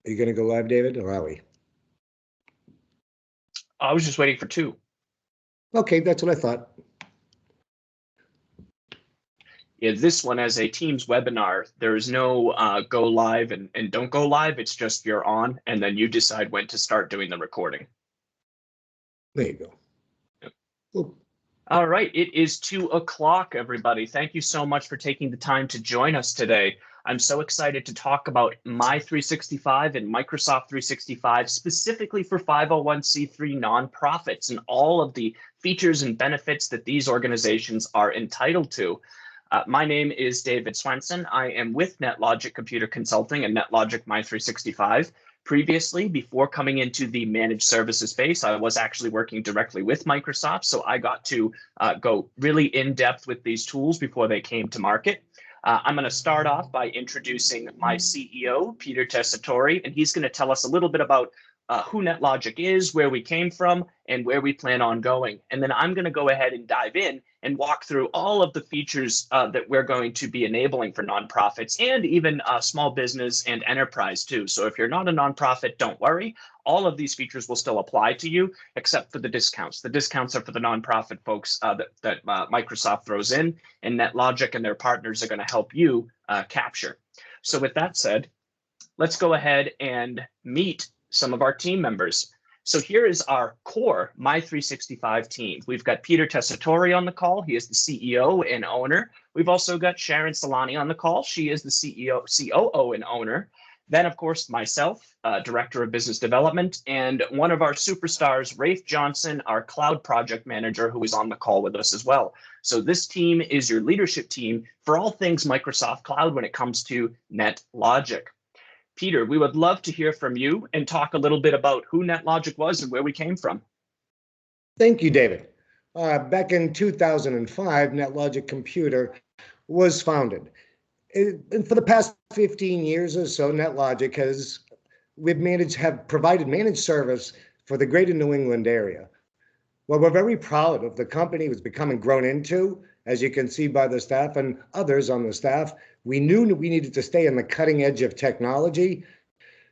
Are you going to go live, David, or are we? I was just waiting for 2. Okay, that's what I thought. Yeah, this one as a Teams webinar, there is no go live and don't go live. It's just you're on, and then you decide when to start doing the recording. There you go. Yep. Cool. All right, it is 2 o'clock, everybody. Thank you so much for taking the time to join us today. I'm so excited to talk about My 365 and Microsoft 365, specifically for 501c3 nonprofits and all of the features and benefits that these organizations are entitled to. My name is David Swenson. I am with NetLogic Computer Consulting and NetLogic My 365. Previously, before coming into the managed services space, I was actually working directly with Microsoft, so I got to go really in depth with these tools before they came to market. I'm going to start off by introducing my CEO, Peter Tessitore, and he's going to tell us a little bit about who NetLogic is, where we came from, and where we plan on going. And then I'm going to go ahead and dive in and walk through all of the features that we're going to be enabling for nonprofits and even small business and enterprise too. So if you're not a nonprofit, don't worry. All of these features will still apply to you, except for the discounts. The discounts are for the nonprofit folks that Microsoft throws in, and NetLogic and their partners are going to help you capture. So with that said, let's go ahead and meet some of our team members. So here is our core My 365 team. We've got Peter Tessitore on the call. He is the CEO and owner. We've also got Sharon Solani on the call. She is the CEO, COO and owner. Then, of course, myself, Director of Business Development, and one of our superstars, Rafe Johnson, our cloud project manager, who is on the call with us as well. So this team is your leadership team for all things Microsoft Cloud when it comes to NetLogic. Peter, we would love to hear from you and talk a little bit about who NetLogic was and where we came from. Thank you, David. Back in 2005, NetLogic Computer was founded. And for the past 15 years or so, NetLogic have provided managed service for the greater New England area. Well, we're very proud of the company was becoming grown into, as you can see by the staff and others on the staff. We knew we needed to stay on the cutting edge of technology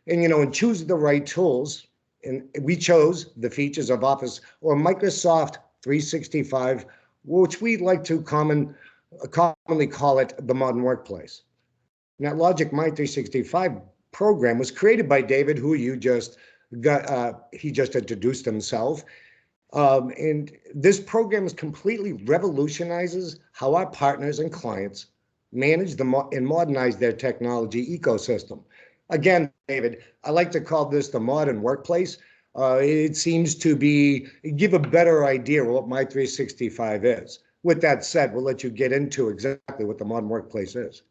and choose the right tools. And we chose the features of Office or Microsoft 365, which we like to commonly call it the modern workplace. NetLogic My 365 program was created by David, who you just got, he just introduced himself. And this program completely revolutionizes how our partners and clients manage and modernize their technology ecosystem. Again, David, I like to call this the modern workplace. It seems to give a better idea of what My 365 is. With that said, we'll let you get into exactly what the modern workplace is.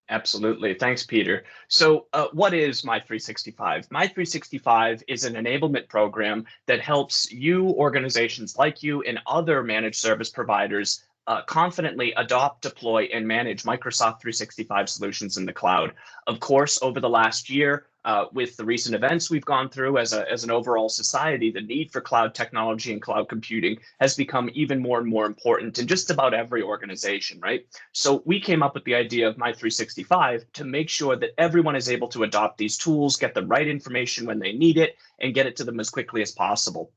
Absolutely. Thanks, Peter. So what is My 365? My 365 is an enablement program that helps you, organizations like you, and other managed service providers confidently adopt, deploy, and manage Microsoft 365 solutions in the cloud. Of course, over the last year, with the recent events we've gone through as an overall society, the need for cloud technology and cloud computing has become even more and more important in just about every organization, right? So we came up with the idea of My 365 to make sure that everyone is able to adopt these tools, get the right information when they need it, and get it to them as quickly as possible.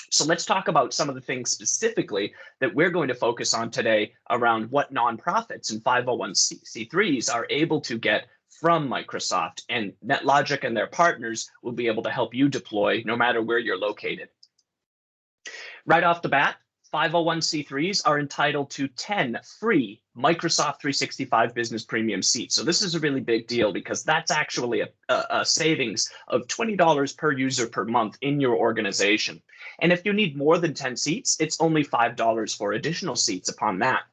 So let's talk about some of the things specifically that we're going to focus on today around what nonprofits and 501c3s are able to get from Microsoft, and NetLogic and their partners will be able to help you deploy no matter where you're located. Right off the bat, 501c3s are entitled to 10 free Microsoft 365 Business Premium seats. So this is a really big deal because that's actually a savings of $20 per user per month in your organization. And if you need more than 10 seats, it's only $5 for additional seats upon that.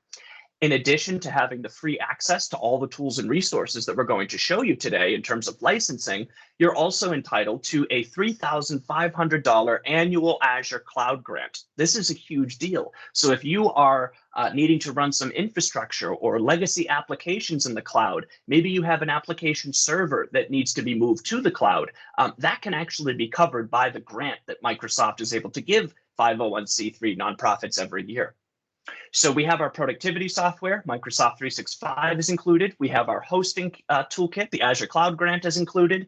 In addition to having the free access to all the tools and resources that we're going to show you today in terms of licensing, you're also entitled to a $3,500 annual Azure Cloud Grant. This is a huge deal. So if you are needing to run some infrastructure or legacy applications in the cloud, maybe you have an application server that needs to be moved to the cloud, that can actually be covered by the grant that Microsoft is able to give 501c3 nonprofits every year. So we have our productivity software, Microsoft 365 is included. We have our hosting toolkit, the Azure Cloud Grant is included.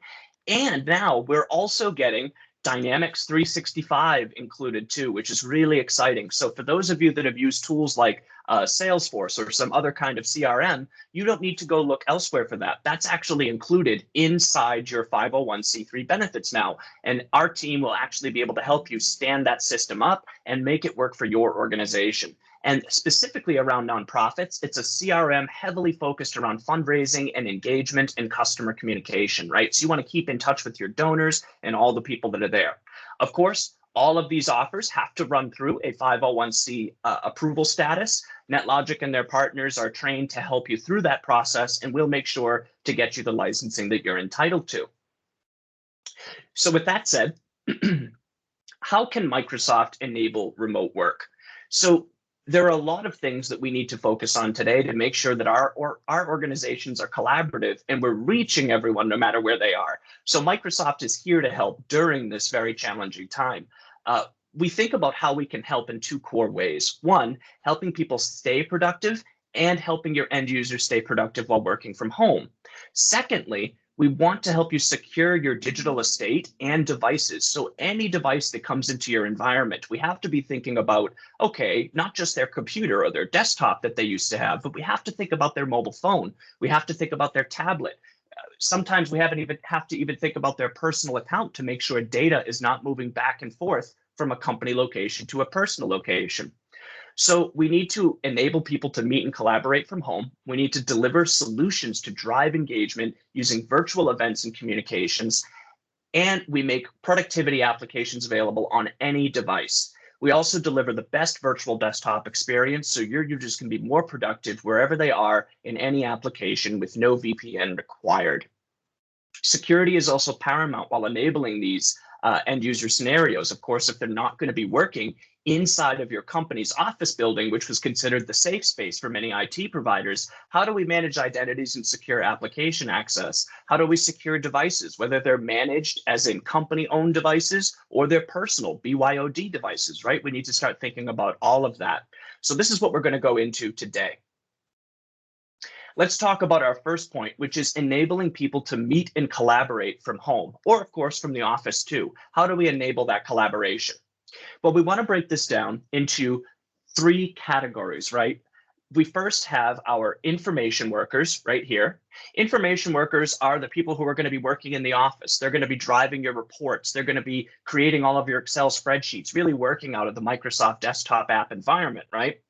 And now we're also getting Dynamics 365 included too, which is really exciting. So for those of you that have used tools like Salesforce or some other kind of CRM, you don't need to go look elsewhere for that. That's actually included inside your 501c3 benefits now. And our team will actually be able to help you stand that system up and make it work for your organization. And specifically around nonprofits, it's a CRM heavily focused around fundraising and engagement and customer communication, right? So you want to keep in touch with your donors and all the people that are there. Of course, all of these offers have to run through a 501c approval status. NetLogic and their partners are trained to help you through that process, and we'll make sure to get you the licensing that you're entitled to. So with that said, how can Microsoft enable remote work? So there are a lot of things that we need to focus on today to make sure that our organizations are collaborative and we're reaching everyone no matter where they are. So Microsoft is here to help during this very challenging time. We think about how we can help in two core ways. One, helping people stay productive and helping your end users stay productive while working from home. Secondly, we want to help you secure your digital estate and devices. So any device that comes into your environment, we have to be thinking about, okay, not just their computer or their desktop that they used to have, but we have to think about their mobile phone. We have to think about their tablet. Sometimes we have to even think about their personal account to make sure data is not moving back and forth from a company location to a personal location. So we need to enable people to meet and collaborate from home. We need to deliver solutions to drive engagement using virtual events and communications. And we make productivity applications available on any device. We also deliver the best virtual desktop experience so your users can be more productive wherever they are in any application with no VPN required. Security is also paramount while enabling these end user scenarios. Of course, if they're not going to be working inside of your company's office building, which was considered the safe space for many IT providers, how do we manage identities and secure application access? How do we secure devices, whether they're managed as in company-owned devices or they're personal BYOD devices, right? We need to start thinking about all of that. So this is what we're going to go into today. Let's talk about our first point, which is enabling people to meet and collaborate from home, or of course from the office too. How do we enable that collaboration? Well, we want to break this down into three categories, right? We first have our information workers right here. Information workers are the people who are going to be working in the office. They're going to be driving your reports. They're going to be creating all of your Excel spreadsheets, really working out of the Microsoft desktop app environment, right?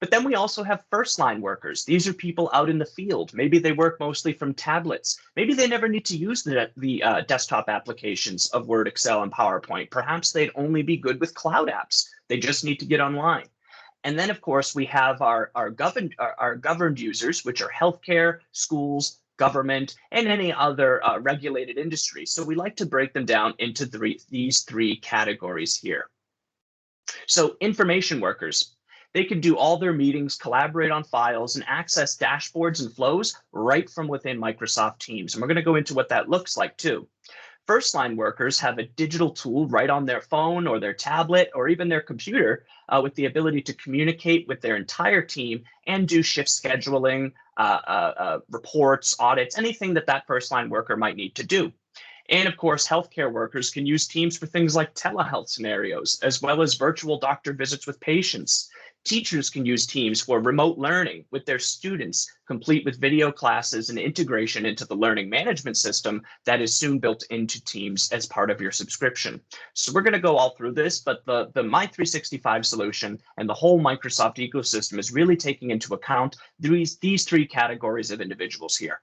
But then we also have first line workers. These are people out in the field. Maybe they work mostly from tablets. Maybe they never need to use the desktop applications of Word, Excel, and PowerPoint. Perhaps they'd only be good with cloud apps. They just need to get online. And then, of course, we have our governed users, which are healthcare, schools, government, and any other regulated industry. So we like to break them down into these three categories here. So information workers. They can do all their meetings, collaborate on files, and access dashboards and flows right from within Microsoft Teams. And we're going to go into what that looks like too. First line workers have a digital tool right on their phone or their tablet or even their computer with the ability to communicate with their entire team and do shift scheduling, reports, audits, anything that first line worker might need to do. And of course, healthcare workers can use Teams for things like telehealth scenarios, as well as virtual doctor visits with patients. Teachers can use Teams for remote learning with their students, complete with video classes and integration into the learning management system that is soon built into Teams as part of your subscription. So we're going to go all through this, but the My365 solution and the whole Microsoft ecosystem is really taking into account these three categories of individuals here.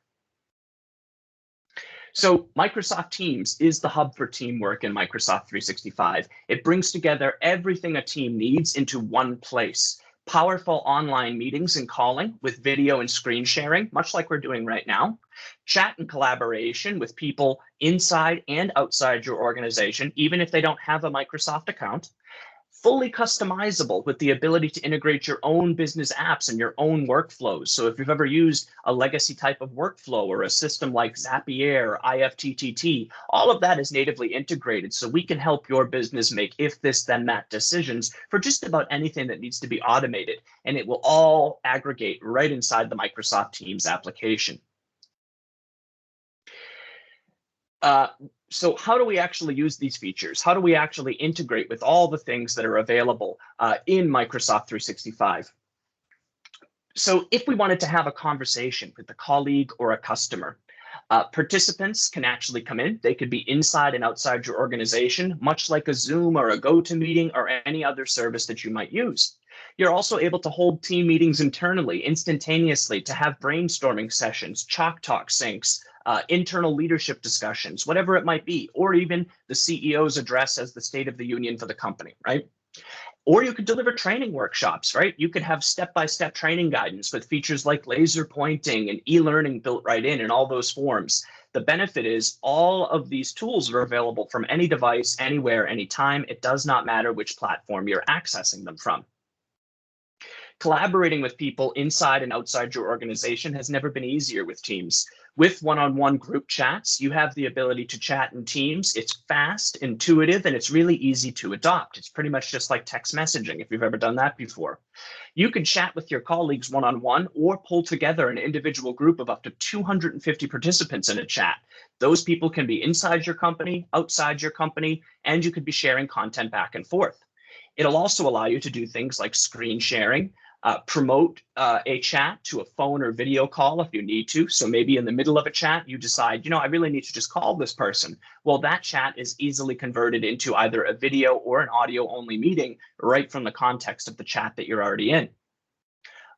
So Microsoft Teams is the hub for teamwork in Microsoft 365. It brings together everything a team needs into one place. Powerful online meetings and calling with video and screen sharing, much like we're doing right now. Chat and collaboration with people inside and outside your organization, even if they don't have a Microsoft account. Fully customizable with the ability to integrate your own business apps and your own workflows. So if you've ever used a legacy type of workflow or a system like Zapier, IFTTT, all of that is natively integrated. So we can help your business make if this, then that decisions for just about anything that needs to be automated. And it will all aggregate right inside the Microsoft Teams application. So how do we actually use these features? How do we actually integrate with all the things that are available in Microsoft 365? So if we wanted to have a conversation with a colleague or a customer, participants can actually come in. They could be inside and outside your organization, much like a Zoom or a GoToMeeting or any other service that you might use. You're also able to hold team meetings internally, instantaneously, to have brainstorming sessions, chalk talk syncs, internal leadership discussions, whatever it might be, or even the CEO's address as the State of the Union for the company, right? Or you could deliver training workshops, right? You could have step-by-step training guidance with features like laser pointing and e-learning built right in all those forms. The benefit is all of these tools are available from any device, anywhere, anytime. It does not matter which platform you're accessing them from. Collaborating with people inside and outside your organization has never been easier with Teams. With one-on-one group chats, you have the ability to chat in Teams. It's fast, intuitive, and it's really easy to adopt. It's pretty much just like text messaging, if you've ever done that before. You can chat with your colleagues one-on-one or pull together an individual group of up to 250 participants in a chat. Those people can be inside your company, outside your company, and you could be sharing content back and forth. It'll also allow you to do things like screen sharing, promote a chat to a phone or video call if you need to. So maybe in the middle of a chat, you decide, I really need to just call this person. Well, that chat is easily converted into either a video or an audio only meeting right from the context of the chat that you're already in.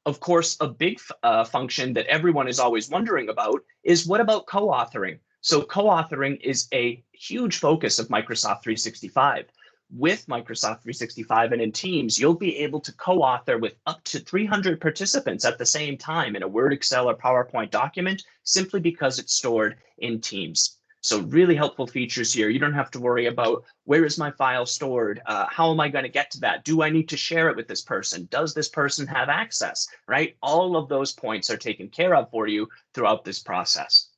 Of course, a big function that everyone is always wondering about is what about co-authoring? So co-authoring is a huge focus of Microsoft 365. With Microsoft 365 and in Teams, you'll be able to co-author with up to 300 participants at the same time in a Word, Excel, or PowerPoint document, simply because it's stored in Teams. So really helpful features here. You don't have to worry about where is my file stored? How am I going to get to that? Do I need to share it with this person? Does this person have access, right? All of those points are taken care of for you throughout this process.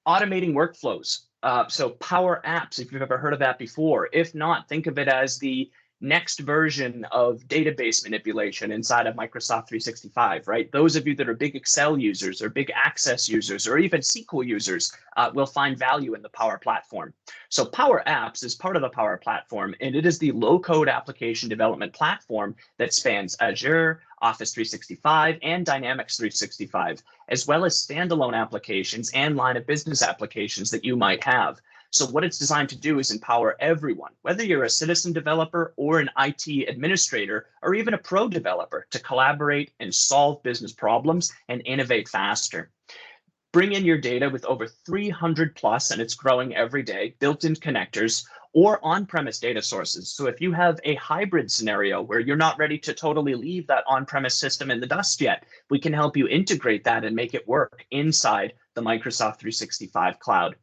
Automating workflows. So Power Apps, if you've ever heard of that before. If not, think of it as the next version of database manipulation inside of Microsoft 365, right? Those of you that are big Excel users or big Access users or even SQL users will find value in the Power Platform. So Power Apps is part of the Power Platform, and it is the low-code application development platform that spans Azure, Office 365, and Dynamics 365, as well as standalone applications and line of business applications that you might have. So what it's designed to do is empower everyone, whether you're a citizen developer or an IT administrator, or even a pro developer, to collaborate and solve business problems and innovate faster. Bring in your data with over 300 plus, and it's growing every day, built-in connectors, or on-premise data sources. So if you have a hybrid scenario where you're not ready to totally leave that on-premise system in the dust yet, we can help you integrate that and make it work inside the Microsoft 365 cloud.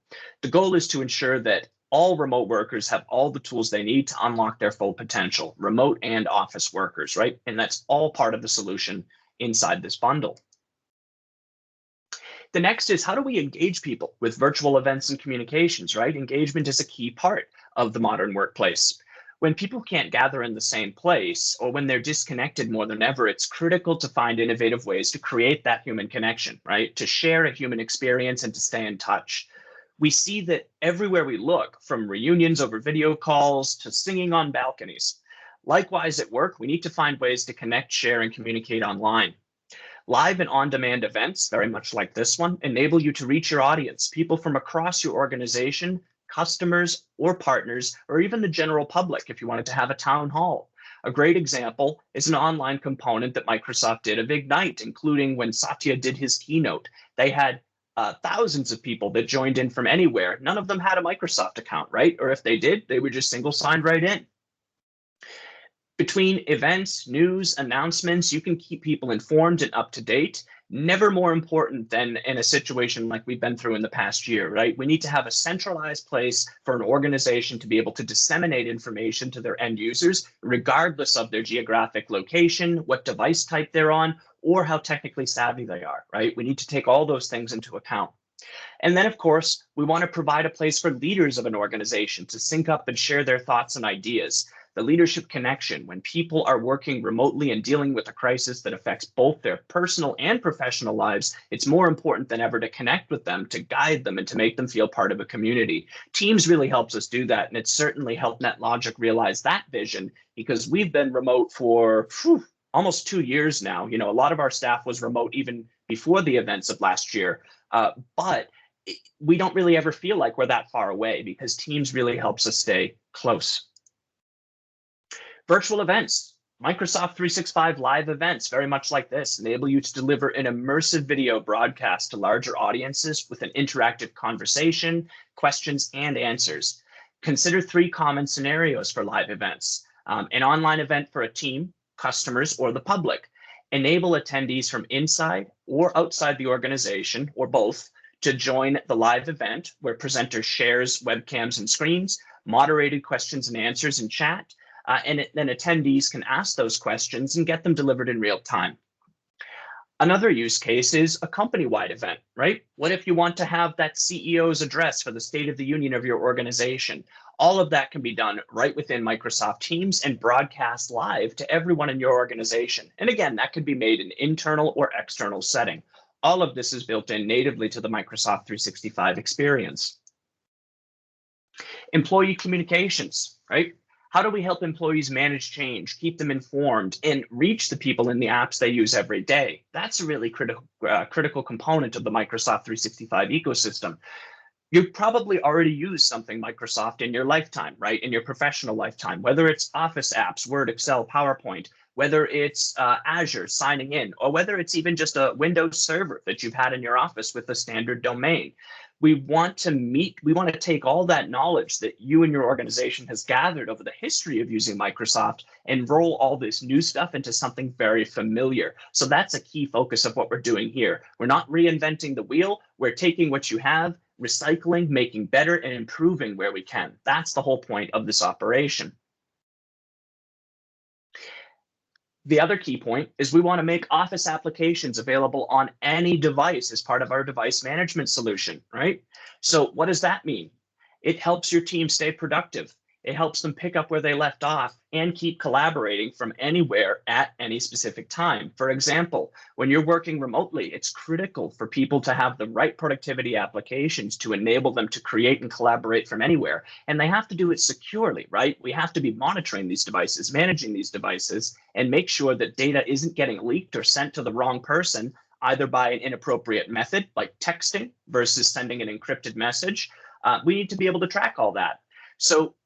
The goal is to ensure that all remote workers have all the tools they need to unlock their full potential, remote and office workers, right? And that's all part of the solution inside this bundle. The next is, how do we engage people with virtual events and communications, right? Engagement is a key part of the modern workplace. When people can't gather in the same place, or when they're disconnected more than ever, it's critical to find innovative ways to create that human connection, right? To share a human experience and to stay in touch. We see that everywhere we look, from reunions over video calls to singing on balconies. Likewise, at work, we need to find ways to connect, share, and communicate online. Live and on-demand events, very much like this one, enable you to reach your audience, people from across your organization, customers or partners, or even the general public if you wanted to have a town hall. A great example is an online component that Microsoft did of Ignite, including when Satya did his keynote. They had thousands of people that joined in from anywhere. None of them had a Microsoft account, right? Or if they did, they were just single signed right in. Between events, news, announcements, you can keep people informed and up to date. Never more important than in a situation like we've been through in the past year, right? We need to have a centralized place for an organization to be able to disseminate information to their end users, regardless of their geographic location, what device type they're on, or how technically savvy they are, right? We need to take all those things into account. And then, of course, we want to provide a place for leaders of an organization to sync up and share their thoughts and ideas. the leadership connection. When people are working remotely and dealing with a crisis that affects both their personal and professional lives, it's more important than ever to connect with them, to guide them, and to make them feel part of a community. Teams really helps us do that, and it's certainly helped NetLogic realize that vision, because we've been remote for almost 2 years now. A lot of our staff was remote even before the events of last year, but we don't really ever feel like we're that far away because Teams really helps us stay close. Virtual events. Microsoft 365 live events, very much like this, enable you to deliver an immersive video broadcast to larger audiences with an interactive conversation, questions, and answers. Consider 3 common scenarios for live events. An online event for a team, customers, or the public. Enable attendees from inside or outside the organization, or both, to join the live event where presenter shares webcams and screens, moderated questions and answers in chat, and then attendees can ask those questions and get them delivered in real time. Another use case is a company-wide event, right? What if you want to have that CEO's address for the State of the Union of your organization? All of that can be done right within Microsoft Teams and broadcast live to everyone in your organization. And again, that could be made in internal or external setting. All of this is built in natively to the Microsoft 365 experience. Employee communications, right? How do we help employees manage change, keep them informed, and reach the people in the apps they use every day? That's a really critical component of the Microsoft 365 ecosystem. You've probably already used something Microsoft in your lifetime, right? In your professional lifetime, whether it's Office apps, Word, Excel, PowerPoint, whether it's Azure signing in, or whether it's even just a Windows server that you've had in your office with a standard domain. We want to take all that knowledge that you and your organization has gathered over the history of using Microsoft and roll all this new stuff into something very familiar. So that's a key focus of what we're doing here. We're not reinventing the wheel. We're taking what you have, recycling, making better, and improving where we can. That's the whole point of this operation. The other key point is we want to make Office applications available on any device as part of our device management solution, right? So what does that mean? It helps your team stay productive. It helps them pick up where they left off and keep collaborating from anywhere at any specific time. For example, when you're working remotely, it's critical for people to have the right productivity applications to enable them to create and collaborate from anywhere. And they have to do it securely, right? We have to be monitoring these devices, managing these devices, and make sure that data isn't getting leaked or sent to the wrong person, either by an inappropriate method like texting versus sending an encrypted message. We need to be able to track all that. So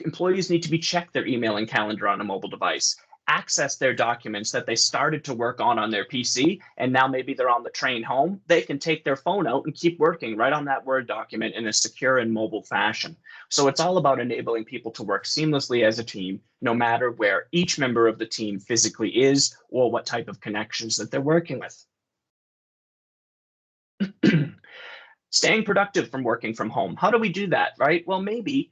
employees need to be checked their email and calendar on a mobile device, access their documents that they started to work on their PC, and now maybe they're on the train home. They can take their phone out and keep working right on that Word document in a secure and mobile fashion. So it's all about enabling people to work seamlessly as a team, no matter where each member of the team physically is or what type of connections that they're working with. Staying productive from working from home. How do we do that, right? Well, maybe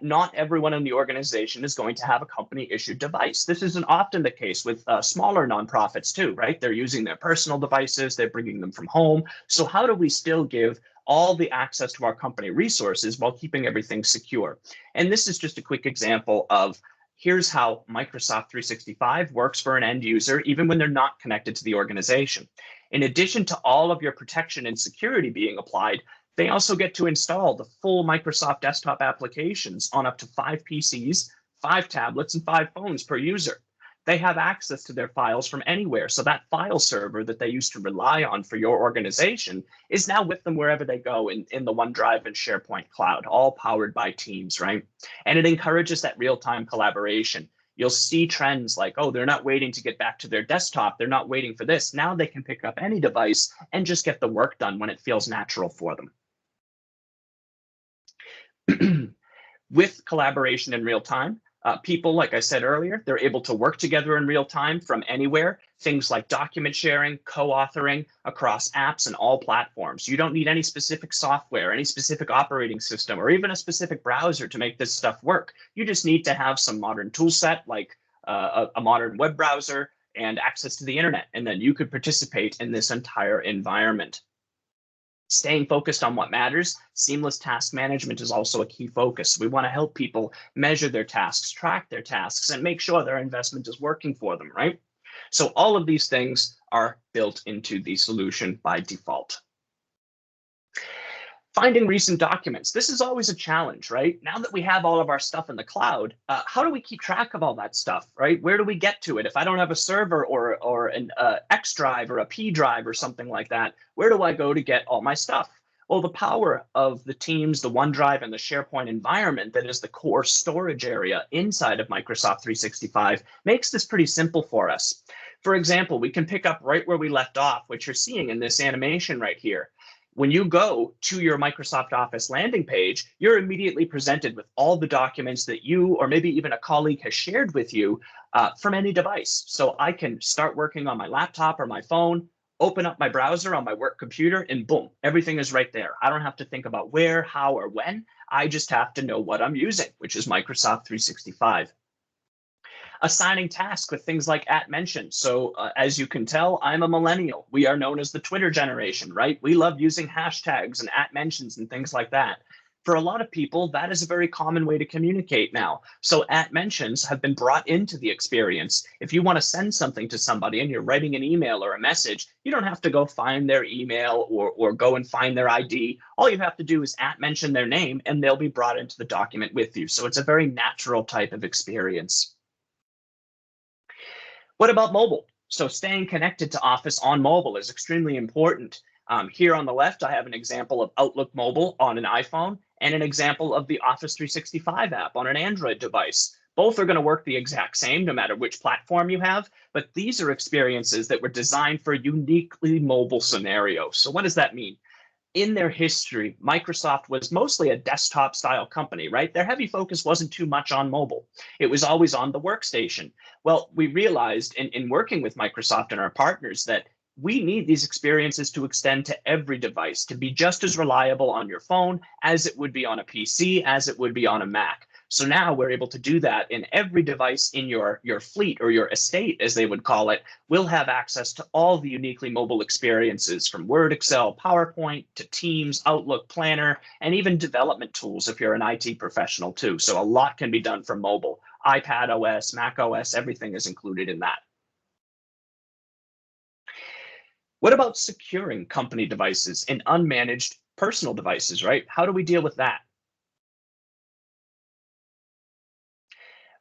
not everyone in the organization is going to have a company-issued device. This isn't often the case with smaller nonprofits too, right? They're using their personal devices, they're bringing them from home. So how do we still give all the access to our company resources while keeping everything secure? And this is just a quick example of here's how Microsoft 365 works for an end user, even when they're not connected to the organization. In addition to all of your protection and security being applied, they also get to install the full Microsoft desktop applications on up to 5 PCs, 5 tablets, and 5 phones per user. They have access to their files from anywhere, so that file server that they used to rely on for your organization is now with them wherever they go in the OneDrive and SharePoint cloud, all powered by Teams, right? And it encourages that real-time collaboration. You'll see trends like, oh, they're not waiting to get back to their desktop. They're not waiting for this. Now they can pick up any device and just get the work done when it feels natural for them. With collaboration in real time, people, like I said earlier, they're able to work together in real time from anywhere. Things like document sharing, co-authoring across apps and all platforms. You don't need any specific software, any specific operating system, or even a specific browser to make this stuff work. You just need to have some modern tool set like a modern web browser and access to the internet, and then you could participate in this entire environment. Staying focused on what matters, seamless task management is also a key focus. We want to help people measure their tasks, track their tasks, and make sure their investment is working for them, right? So all of these things are built into the solution by default. Finding recent documents. This is always a challenge, right? Now that we have all of our stuff in the cloud, how do we keep track of all that stuff, right? Where do we get to it? If I don't have a server or an X drive or a P drive or something like that, where do I go to get all my stuff? Well, the power of the Teams, the OneDrive, and the SharePoint environment that is the core storage area inside of Microsoft 365 makes this pretty simple for us. For example, we can pick up right where we left off, which you're seeing in this animation right here. When you go to your Microsoft Office landing page, you're immediately presented with all the documents that you or maybe even a colleague has shared with you from any device. So I can start working on my laptop or my phone, open up my browser on my work computer, and boom, everything is right there. I don't have to think about where, how, or when. I just have to know what I'm using, which is Microsoft 365. Assigning tasks with things like @mention. So as you can tell, I'm a millennial. We are known as the Twitter generation, right? We love using hashtags and @mentions and things like that. For a lot of people, that is a very common way to communicate now. So @mentions have been brought into the experience. If you want to send something to somebody and you're writing an email or a message, you don't have to go find their email or go and find their ID. All you have to do is @mention their name and they'll be brought into the document with you. So it's a very natural type of experience. What about mobile? So staying connected to Office on mobile is extremely important. Here on the left, I have an example of Outlook Mobile on an iPhone and an example of the Office 365 app on an Android device. Both are going to work the exact same no matter which platform you have, but these are experiences that were designed for uniquely mobile scenarios. So what does that mean? In their history, Microsoft was mostly a desktop style company, right? Their heavy focus wasn't too much on mobile. It was always on the workstation. Well, we realized in working with Microsoft and our partners that we need these experiences to extend to every device, to be just as reliable on your phone as it would be on a PC, as it would be on a Mac. So now we're able to do that in every device in your fleet or your estate, as they would call it, will have access to all the uniquely mobile experiences from Word, Excel, PowerPoint to Teams, Outlook, Planner, and even development tools if you're an IT professional too. So a lot can be done from mobile. iPad OS, Mac OS, everything is included in that. What about securing company devices and unmanaged personal devices, right? How do we deal with that?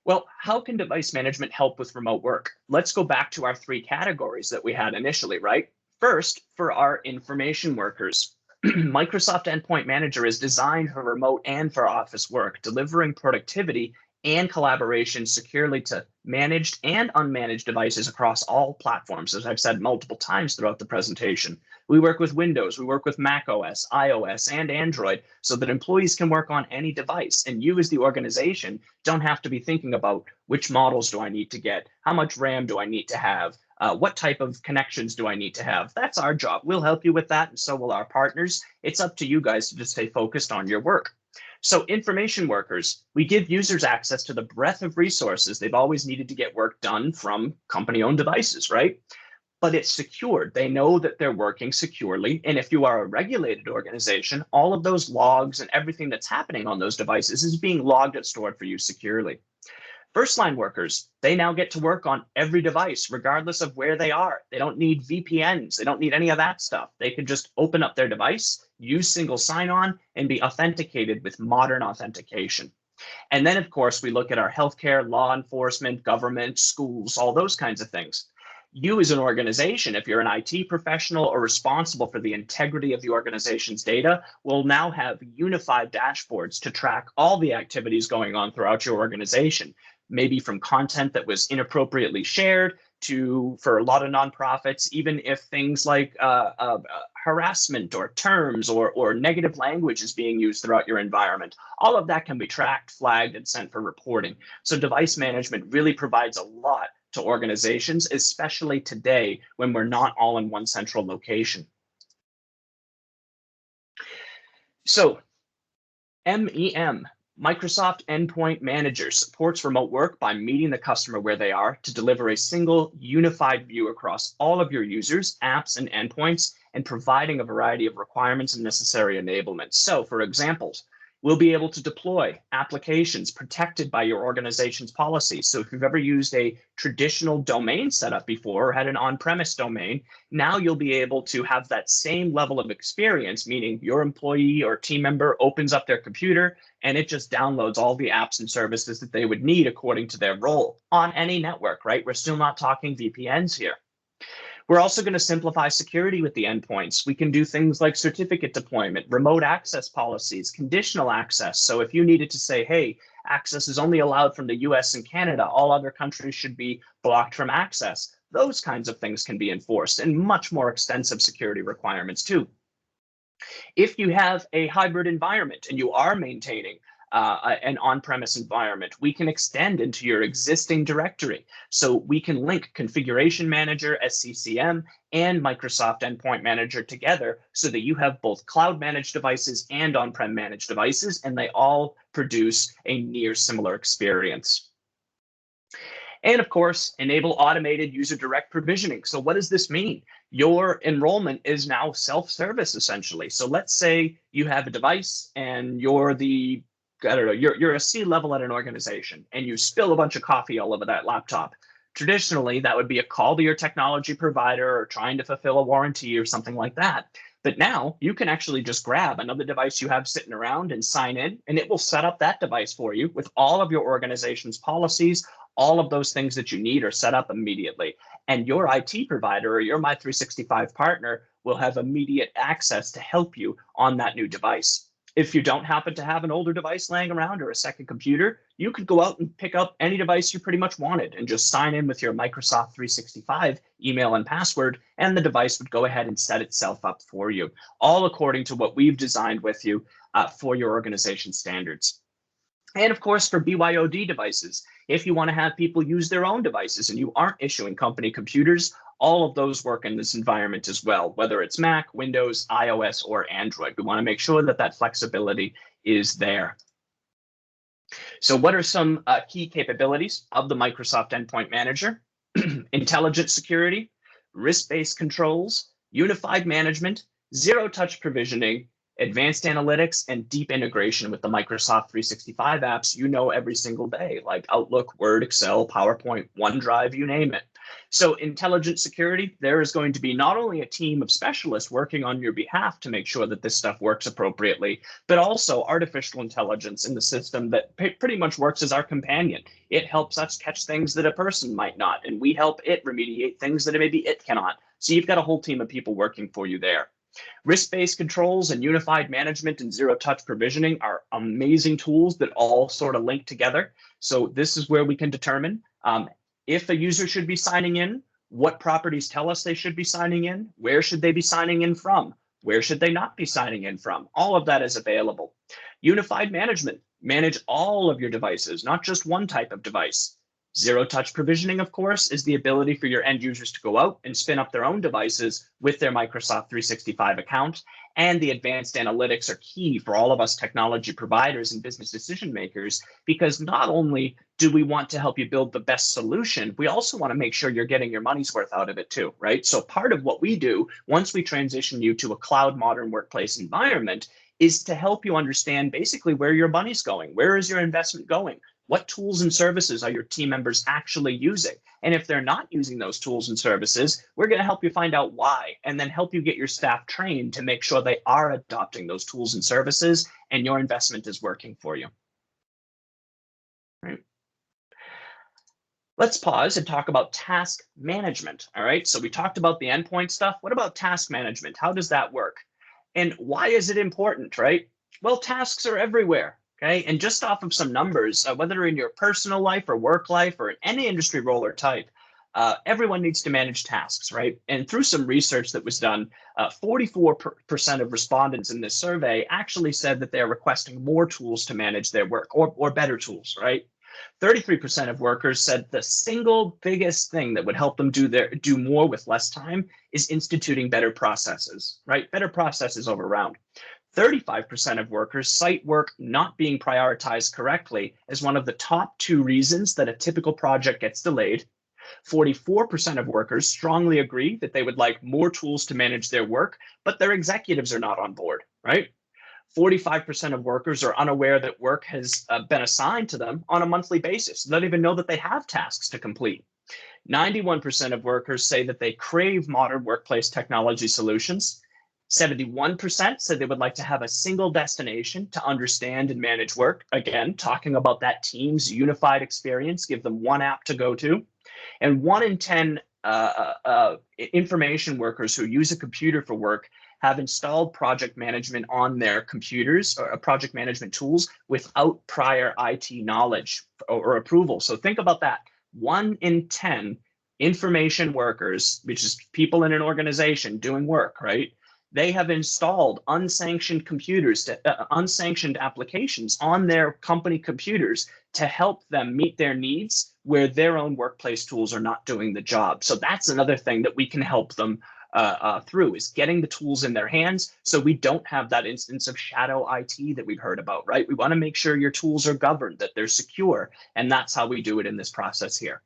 Well, how can device management help with remote work? Let's go back to our three categories that we had initially, right? First, for our information workers, Microsoft Endpoint Manager is designed for remote and for office work, delivering productivity and collaboration securely to managed and unmanaged devices across all platforms, as I've said multiple times throughout the presentation. We work with Windows, we work with Mac OS, iOS, and Android so that employees can work on any device. And you as the organization don't have to be thinking about which models do I need to get, how much RAM do I need to have, what type of connections do I need to have. That's our job. We'll help you with that, and so will our partners. It's up to you guys to just stay focused on your work. So information workers, we give users access to the breadth of resources they've always needed to get work done from company-owned devices, right? But it's secured. They know that they're working securely. And if you are a regulated organization, all of those logs and everything that's happening on those devices is being logged and stored for you securely. First line workers, they now get to work on every device, regardless of where they are. They don't need VPNs. They don't need any of that stuff. They can just open up their device, use single sign-on, and be authenticated with modern authentication. And then, of course, we look at our healthcare, law enforcement, government, schools, all those kinds of things. You as an organization, if you're an IT professional or responsible for the integrity of the organization's data, will now have unified dashboards to track all the activities going on throughout your organization, maybe from content that was inappropriately shared to, for a lot of nonprofits, even if things like harassment or terms or negative language is being used throughout your environment. All of that can be tracked, flagged, and sent for reporting. So device management really provides a lot to organizations, especially today when we're not all in one central location. So MEM, Microsoft Endpoint Manager supports remote work by meeting the customer where they are to deliver a single unified view across all of your users, apps, and endpoints, and providing a variety of requirements and necessary enablements. So, for example, we'll be able to deploy applications protected by your organization's policies. So if you've ever used a traditional domain setup before or had an on-premise domain, now you'll be able to have that same level of experience, meaning your employee or team member opens up their computer and it just downloads all the apps and services that they would need according to their role on any network, right? We're still not talking VPNs here. We're also going to simplify security with the endpoints. We can do things like certificate deployment, remote access policies, conditional access. So if you needed to say, hey, access is only allowed from the US and Canada, all other countries should be blocked from access, those kinds of things can be enforced, and much more extensive security requirements too. If you have a hybrid environment and you are maintaining an on-premise environment, we can extend into your existing directory. So we can link Configuration Manager, SCCM, and Microsoft Endpoint Manager together so that you have both cloud-managed devices and on-prem managed devices, and they all produce a near similar experience. And of course, enable automated user direct provisioning. So what does this mean? Your enrollment is now self-service essentially. So let's say you have a device and you're the, I don't know, you're a C-level at an organization and you spill a bunch of coffee all over that laptop. Traditionally, that would be a call to your technology provider or trying to fulfill a warranty or something like that. But now you can actually just grab another device you have sitting around and sign in, and it will set up that device for you with all of your organization's policies. All of those things that you need are set up immediately. And your IT provider or your My365 partner will have immediate access to help you on that new device. If you don't happen to have an older device laying around or a second computer, you could go out and pick up any device you pretty much wanted and just sign in with your Microsoft 365 email and password, and the device would go ahead and set itself up for you, all according to what we've designed with you for your organization standards. And of course, for BYOD devices, if you want to have people use their own devices and you aren't issuing company computers, all of those work in this environment as well, whether it's Mac, Windows, iOS, or Android. We want to make sure that that flexibility is there. So what are some key capabilities of the Microsoft Endpoint Manager? Intelligent security, risk-based controls, unified management, zero-touch provisioning, advanced analytics, and deep integration with the Microsoft 365 apps you know every single day, like Outlook, Word, Excel, PowerPoint, OneDrive, you name it. So intelligent security, there is going to be not only a team of specialists working on your behalf to make sure that this stuff works appropriately, but also artificial intelligence in the system that pretty much works as our companion. It helps us catch things that a person might not, and we help it remediate things that maybe it cannot. So you've got a whole team of people working for you there. Risk-based controls and unified management and zero-touch provisioning are amazing tools that all sort of link together. So this is where we can determine if a user should be signing in, what properties tell us they should be signing in, where should they be signing in from, where should they not be signing in from. All of that is available. Unified management, manage all of your devices, not just one type of device. Zero-touch provisioning, of course, is the ability for your end users to go out and spin up their own devices with their Microsoft 365 account. And the advanced analytics are key for all of us technology providers and business decision makers, because not only do we want to help you build the best solution, we also want to make sure you're getting your money's worth out of it too, right? So part of what we do once we transition you to a cloud modern workplace environment is to help you understand basically where your money's going. Where is your investment going? What tools and services are your team members actually using? And if they're not using those tools and services, we're going to help you find out why, and then help you get your staff trained to make sure they are adopting those tools and services and your investment is working for you. Right. Let's pause and talk about task management. All right, so we talked about the endpoint stuff. What about task management? How does that work? And why is it important, right? Well, tasks are everywhere. Okay, and just off of some numbers, whether in your personal life or work life or in any industry role or type, everyone needs to manage tasks, right? And through some research that was done, 44% of respondents in this survey actually said that they're requesting more tools to manage their work, or better tools, right? 33% of workers said the single biggest thing that would help them do more with less time is instituting better processes, right? Better processes over around. 35% of workers cite work not being prioritized correctly as one of the top 2 reasons that a typical project gets delayed. 44% of workers strongly agree that they would like more tools to manage their work, but their executives are not on board, right? 45% of workers are unaware that work has been assigned to them on a monthly basis. They don't even know that they have tasks to complete. 91% of workers say that they crave modern workplace technology solutions. 71% said they would like to have a single destination to understand and manage work. Again, talking about that team's unified experience, give them one app to go to. And 1 in 10 information workers who use a computer for work have installed project management on their computers or project management tools without prior IT knowledge or approval. So think about that. 1 in 10 information workers, which is people in an organization doing work, right? They have installed unsanctioned computers, unsanctioned applications on their company computers to help them meet their needs where their own workplace tools are not doing the job. So that's another thing that we can help them through, is getting the tools in their hands so we don't have that instance of shadow IT that we've heard about, right? We want to make sure your tools are governed, that they're secure, and that's how we do it in this process here.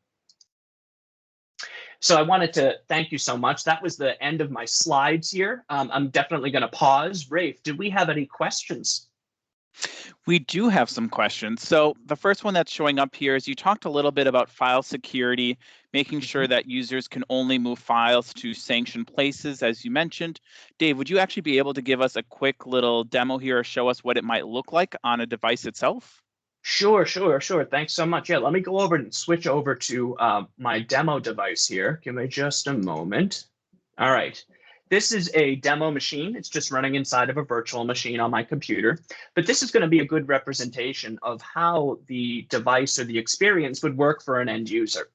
So I wanted to thank you so much. That was the end of my slides here. I'm definitely going to pause. Rafe, did we have any questions? We do have some questions. So the first one that's showing up here is you talked a little bit about file security, making sure that users can only move files to sanctioned places, as you mentioned. Dave, would you actually be able to give us a quick little demo here or show us what it might look like on a device itself? Sure. Thanks so much. Yeah, let me go over and switch over to my demo device here. Give me just a moment. All right. This is a demo machine. It's just running inside of a virtual machine on my computer. But this is going to be a good representation of how the device or the experience would work for an end user.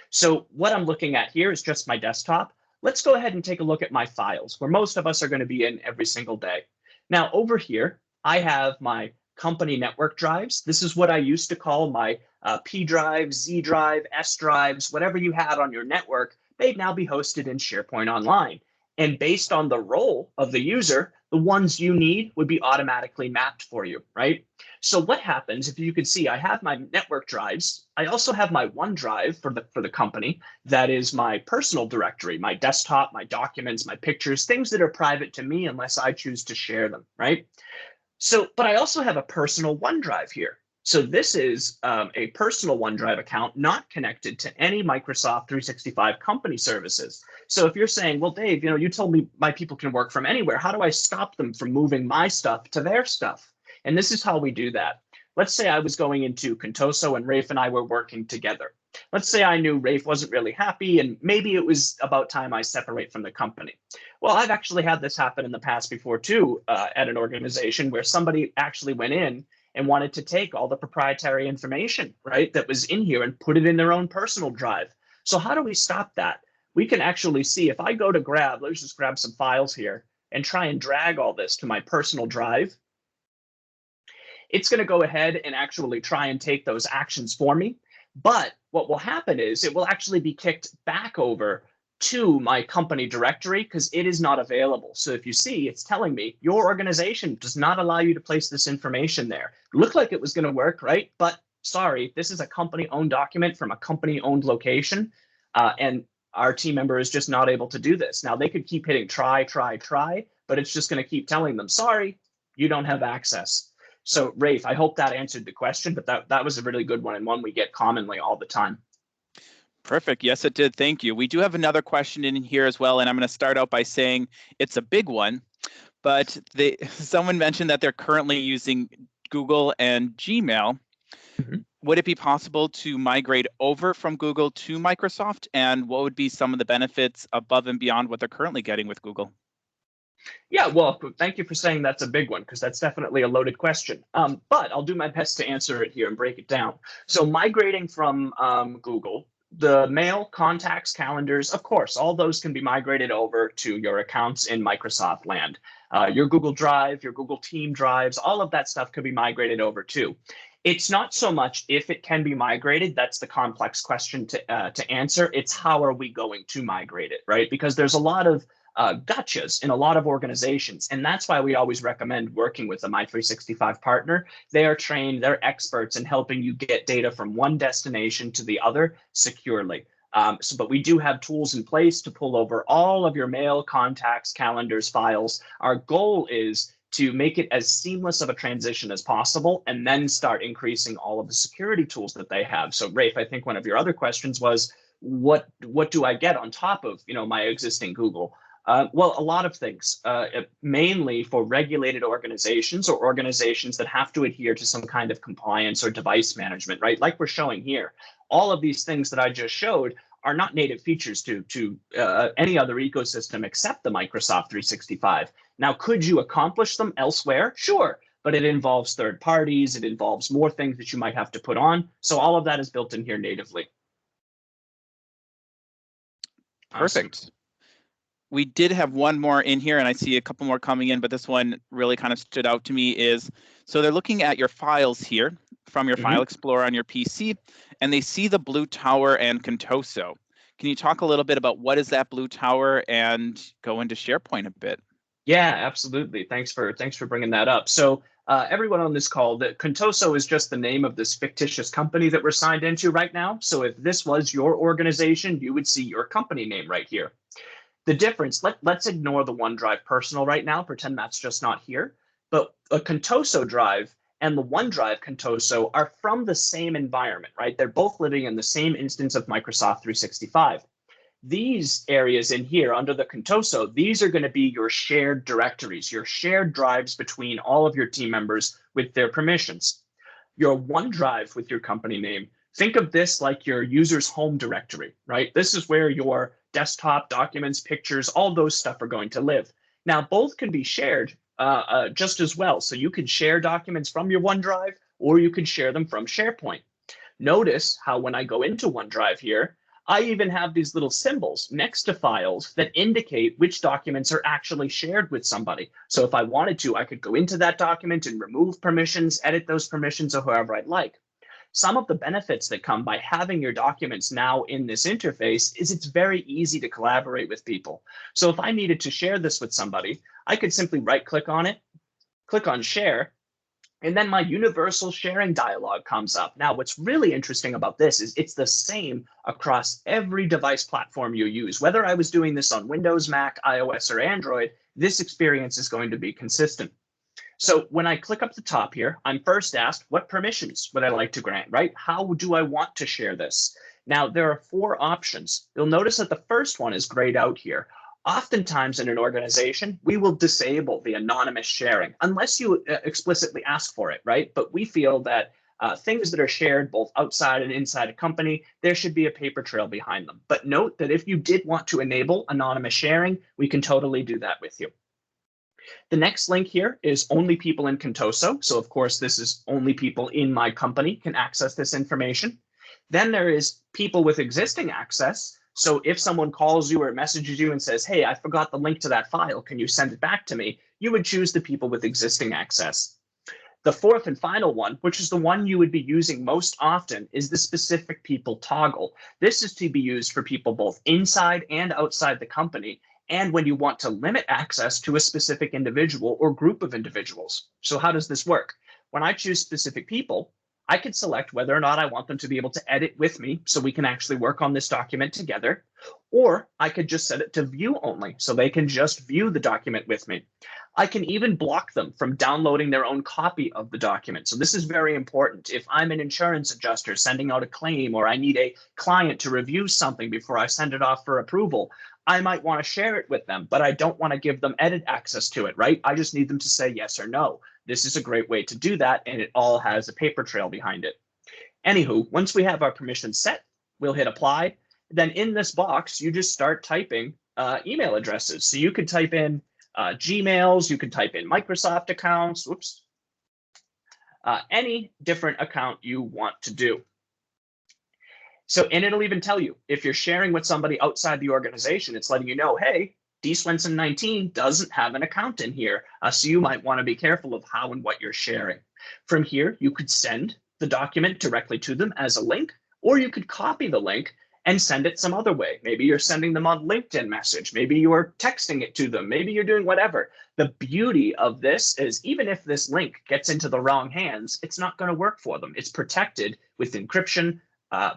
So what I'm looking at here is just my desktop. Let's go ahead and take a look at my files, where most of us are going to be in every single day. Now, over here, I have my company network drives. This is what I used to call my P drive, Z drive, S drives, whatever you had on your network, they'd now be hosted in SharePoint Online. And based on the role of the user, the ones you need would be automatically mapped for you, right? So what happens, if you can see, I have my network drives. I also have my OneDrive for the company. That is my personal directory, my desktop, my documents, my pictures, things that are private to me unless I choose to share them, right? So, but I also have a personal OneDrive here. So this is a personal OneDrive account not connected to any Microsoft 365 company services. So if you're saying, well, Dave, you told me my people can work from anywhere. How do I stop them from moving my stuff to their stuff? And this is how we do that. Let's say I was going into Contoso and Rafe and I were working together. Let's say I knew Rafe wasn't really happy and maybe it was about time I separate from the company. Well, I've actually had this happen in the past before too, at an organization where somebody actually went in and wanted to take all the proprietary information, right, that was in here and put it in their own personal drive. So how do we stop that? We can actually see if I go to let's just grab some files here and try and drag all this to my personal drive. It's going to go ahead and actually try and take those actions for me. But what will happen is it will actually be kicked back over to my company directory because it is not available. So if you see, it's telling me your organization does not allow you to place this information there. It looked like it was going to work, right? But sorry, this is a company-owned document from a company-owned location, and our team member is just not able to do this. Now, they could keep hitting try, but it's just going to keep telling them, sorry, you don't have access. So Rafe, I hope that answered the question, but that was a really good one and one we get commonly all the time. Perfect. Yes, it did. Thank you. We do have another question in here as well, and I'm going to start out by saying it's a big one, but someone mentioned that they're currently using Google and Gmail. Mm-hmm. Would it be possible to migrate over from Google to Microsoft, and what would be some of the benefits above and beyond what they're currently getting with Google? Yeah, well, thank you for saying that's a big one, because that's definitely a loaded question. But I'll do my best to answer it here and break it down. So migrating from Google, the mail, contacts, calendars, of course, all those can be migrated over to your accounts in Microsoft land. Your Google Drive, your Google Team drives, all of that stuff could be migrated over too. It's not so much if it can be migrated, that's the complex question to answer. It's how are we going to migrate it, right? Because there's a lot of gotchas in a lot of organizations. And that's why we always recommend working with a My365 partner. They are trained, they're experts in helping you get data from one destination to the other securely. But we do have tools in place to pull over all of your mail, contacts, calendars, files. Our goal is to make it as seamless of a transition as possible, and then start increasing all of the security tools that they have. So Rafe, I think one of your other questions was, what do I get on top of my existing Google? Well, a lot of things, mainly for regulated organizations or organizations that have to adhere to some kind of compliance or device management, right? Like we're showing here. All of these things that I just showed are not native features to any other ecosystem except the Microsoft 365. Now, could you accomplish them elsewhere? Sure, but it involves third parties. It involves more things that you might have to put on. So all of that is built in here natively. Perfect. Awesome. We did have one more in here, and I see a couple more coming in, but this one really kind of stood out to me is, so they're looking at your files here from your File Explorer on your PC, and they see the Blue Tower and Contoso. Can you talk a little bit about what is that Blue Tower and go into SharePoint a bit? Yeah, absolutely. Thanks for bringing that up. So everyone on this call, that Contoso is just the name of this fictitious company that we're signed into right now. So if this was your organization, you would see your company name right here. The difference, let's ignore the OneDrive personal right now, pretend that's just not here. But a Contoso drive and the OneDrive Contoso are from the same environment, right? They're both living in the same instance of Microsoft 365. These areas in here under the Contoso, these are going to be your shared directories, your shared drives between all of your team members with their permissions. Your OneDrive with your company name, think of this like your user's home directory, right? This is where your desktop, documents, pictures, all those stuff are going to live. Now, both can be shared just as well. So you can share documents from your OneDrive, or you can share them from SharePoint. Notice how when I go into OneDrive here, I even have these little symbols next to files that indicate which documents are actually shared with somebody. So if I wanted to, I could go into that document and remove permissions, edit those permissions, or however I'd like. Some of the benefits that come by having your documents now in this interface is it's very easy to collaborate with people. So if I needed to share this with somebody, I could simply right-click on it, click on Share, and then my universal sharing dialog comes up. Now, what's really interesting about this is it's the same across every device platform you use. Whether I was doing this on Windows, Mac, iOS, or Android, this experience is going to be consistent. So when I click up the top here, I'm first asked, what permissions would I like to grant, right? How do I want to share this? Now, there are 4 options. You'll notice that the first one is grayed out here. Oftentimes in an organization, we will disable the anonymous sharing unless you explicitly ask for it, right? But we feel that things that are shared both outside and inside a company, there should be a paper trail behind them. But note that if you did want to enable anonymous sharing, we can totally do that with you. The next link here is only people in Contoso. So of course, this is only people in my company can access this information. Then there is people with existing access. So if someone calls you or messages you and says, hey, I forgot the link to that file, can you send it back to me? You would choose the people with existing access. The fourth and final one, which is the one you would be using most often, is the specific people toggle. This is to be used for people both inside and outside the company, and when you want to limit access to a specific individual or group of individuals. So how does this work? When I choose specific people, I could select whether or not I want them to be able to edit with me so we can actually work on this document together, or I could just set it to view only so they can just view the document with me. I can even block them from downloading their own copy of the document. So this is very important. If I'm an insurance adjuster sending out a claim, or I need a client to review something before I send it off for approval, I might want to share it with them, but I don't want to give them edit access to it, right? I just need them to say yes or no. This is a great way to do that, and it all has a paper trail behind it. Anywho, once we have our permissions set, we'll hit apply. Then in this box, you just start typing email addresses. So you could type in Gmails, you could type in Microsoft accounts, any different account you want to do. So, and it'll even tell you if you're sharing with somebody outside the organization, it's letting you know, hey, D Swenson 19 doesn't have an account in here. So you might want to be careful of how and what you're sharing. From here, you could send the document directly to them as a link, or you could copy the link and send it some other way. Maybe you're sending them on LinkedIn message. Maybe you are texting it to them. Maybe you're doing whatever. The beauty of this is even if this link gets into the wrong hands, it's not going to work for them. It's protected with encryption,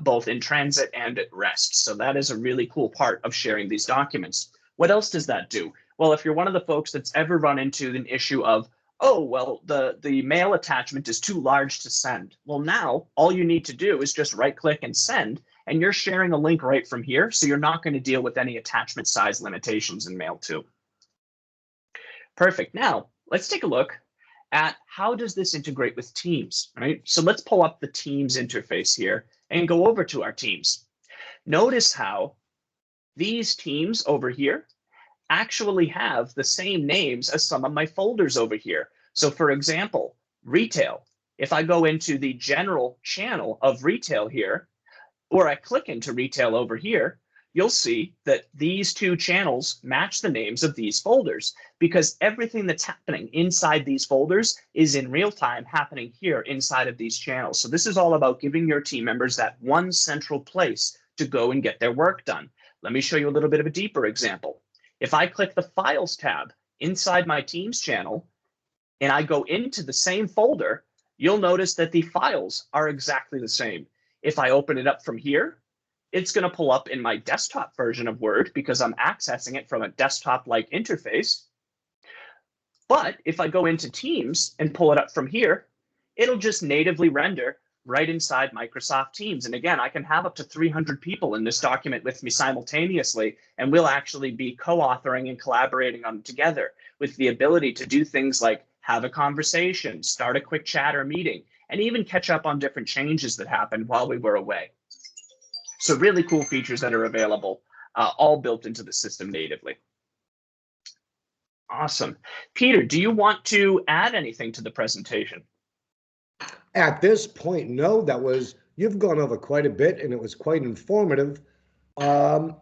both in transit and at rest. So that is a really cool part of sharing these documents. What else does that do? Well, if you're one of the folks that's ever run into an issue of, oh, well, the mail attachment is too large to send. Well, now all you need to do is just right click and send, and you're sharing a link right from here. So you're not going to deal with any attachment size limitations in Mail 2. Perfect. Now let's take a look at how does this integrate with Teams, right? So let's pull up the Teams interface here and go over to our Teams. Notice how these teams over here actually have the same names as some of my folders over here. So for example, retail, if I go into the general channel of retail here, or I click into retail over here, you'll see that these two channels match the names of these folders because everything that's happening inside these folders is in real time happening here inside of these channels. So this is all about giving your team members that one central place to go and get their work done. Let me show you a little bit of a deeper example. If I click the Files tab inside my Teams channel and I go into the same folder, you'll notice that the files are exactly the same. If I open it up from here, it's going to pull up in my desktop version of Word because I'm accessing it from a desktop-like interface. But if I go into Teams and pull it up from here, it'll just natively render right inside Microsoft Teams. And again, I can have up to 300 people in this document with me simultaneously, and we'll actually be co-authoring and collaborating on it together with the ability to do things like have a conversation, start a quick chat or meeting, and even catch up on different changes that happened while we were away. So really cool features that are available, all built into the system natively. Awesome. Peter, do you want to add anything to the presentation? At this point, no, you've gone over quite a bit and it was quite informative. I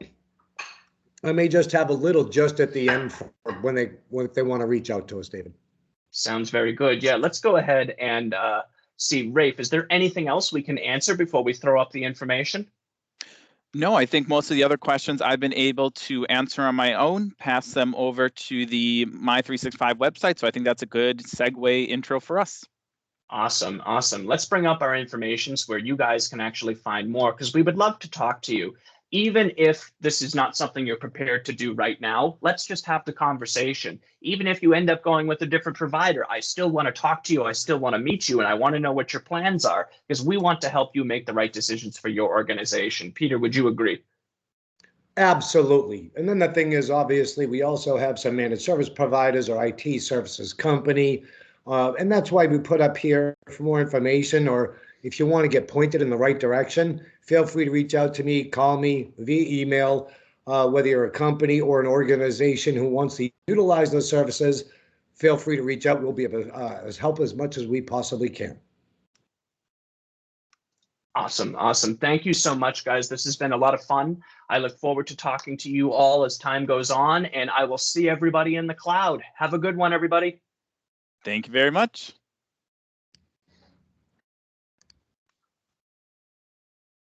may just have a little just at the end for when they want to reach out to us, David. Sounds very good. Yeah, let's go ahead and see. Rafe, is there anything else we can answer before we throw up the information? No, I think most of the other questions I've been able to answer on my own, pass them over to the My365 website. So I think that's a good segue intro for us. Awesome, awesome. Let's bring up our information so where you guys can actually find more, because we would love to talk to you. Even if this is not something you're prepared to do right now, let's just have the conversation. Even if you end up going with a different provider, I still want to talk to you. I still want to meet you, and I want to know what your plans are, because we want to help you make the right decisions for your organization. Peter, would you agree? Absolutely. And then the thing is, obviously, we also have some managed service providers or IT services company. And that's why we put up here for more information, or if you want to get pointed in the right direction, feel free to reach out to me, call me via email, whether you're a company or an organization who wants to utilize those services, feel free to reach out. We'll be able to help as much as we possibly can. Awesome, awesome. Thank you so much, guys. This has been a lot of fun. I look forward to talking to you all as time goes on, and I will see everybody in the cloud. Have a good one, everybody. Thank you very much.